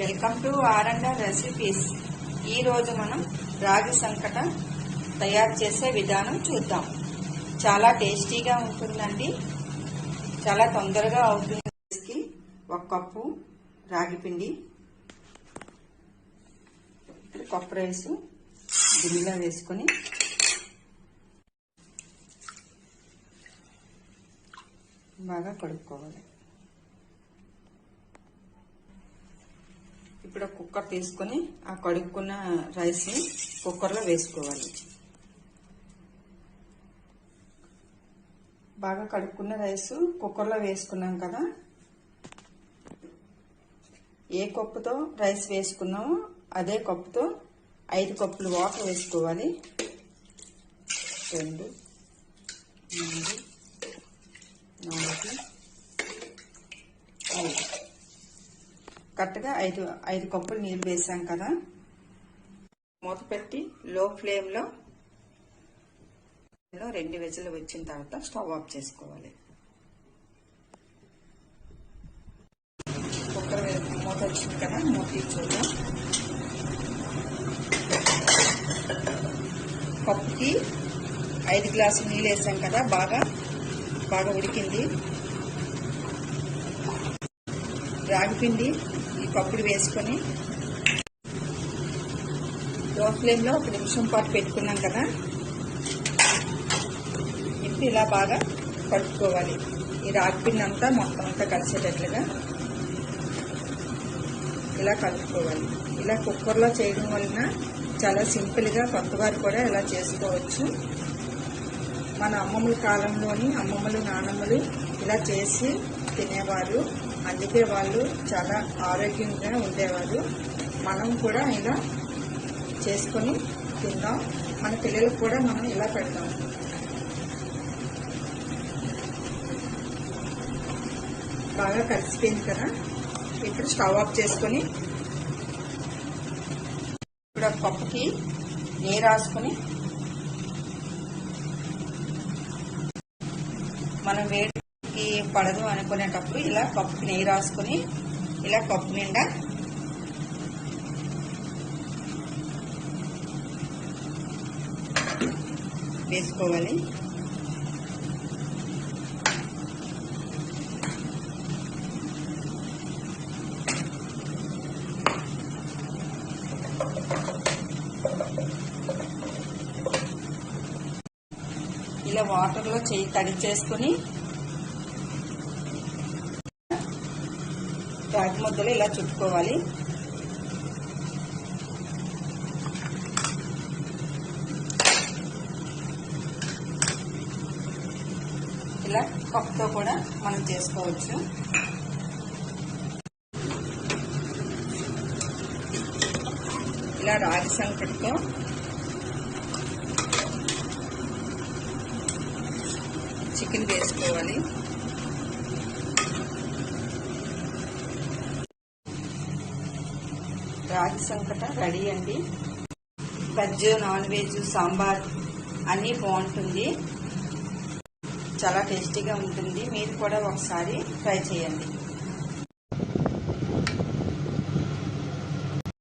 Welcome to ఆర్&ఆర్ recipes. ఈరోజు మనం రాగి సంకట తయారు చేసే విధానం చూద్దాం. చాలా టేస్టీగా ఉంటుందండి, చాలా తొందరగా అవుతుంది. 1 కప్పు రాగి పిండి, కప్పు రైస్ గిన్నెలో వేసుకొని బాగా కడుక్కోవాలి. ఇప్పుడు కుక్కర్ తీసుకొని ఆ కడుక్కున్న రైస్ని కుక్కర్లో వేసుకోవాలి. బాగా కడుక్కున్న రైస్ కుక్కర్లో వేసుకున్నాం కదా, ఏ కప్పుతో రైస్ వేసుకున్నామో అదే కప్పుతో 5 కప్పులు వాటర్ వేసుకోవాలి. 2 3 4 5 కరెక్ట్గా 5 కప్పులు నీళ్ళు వేసాం కదా. మూత పెట్టి లో ఫ్లేమ్లో 2 విజిల్లు వచ్చిన తర్వాత స్టవ్ ఆఫ్ చేసుకోవాలి. కుక్కర్ మూత వచ్చింది కదా, మూత తీసుకోవాలి. కప్పుకి 5 గ్లాసులు నీళ్ళు వేసాం కదా, బాగా ఉడికింది. రాగి పిండి ఈ కప్పుడు వేసుకొని లో ఫ్లేమ్లో 1 నిమిషం పాటు పెట్టుకున్నాం కదా, ఇప్పుడు ఇలా బాగా కలుపుకోవాలి. ఈ రాగి పిండి అంతా మొత్తం అంతా కలిసేటట్లుగా ఇలా కలుపుకోవాలి. ఇలా కుక్కర్లో చేయడం వలన చాలా సింపుల్గా కొత్తవారు కూడా ఇలా చేసుకోవచ్చు. మన అమ్మమ్మల కాలంలోని అమ్మమ్మలు నానమ్మలు ఇలా చేసి తినేవారు, అందుకే వాళ్ళు చాలా ఆరోగ్యంగా ఉండేవారు. మనం కూడా ఇలా చేసుకొని తిందాం, మన పిల్లలకు కూడా మనం ఇలా పెడతాం. బాగా కలిసిపోయింది కదా, ఇప్పుడు స్టవ్ ఆఫ్ చేసుకొని ఇప్పుడు పప్పుకి నెయ్యి రాసుకొని మనం వేడికి పడదు అనుకునేటప్పుడు ఇలా కప్పుకి నెయ్యి రాసుకొని ఇలా కప్పు నిండా వేసుకోవాలి. ఇలా వాటర్లో చేయి తడి చేసుకుని రాగి ముద్దలు ఇలా చుట్టుకోవాలి. ఇలా కప్పుతో కూడా మనం చేసుకోవచ్చు. ఇలా రాగి సంకటితో చికెన్ వేసుకోవాలి. రాగి సంకట రెడీ అండి. వెజ్, నాన్ వెజ్, సాంబార్ అన్నీ బాగుంటుంది, చాలా టేస్టీగా ఉంటుంది. మీరు కూడా ఒకసారి ట్రై చేయండి.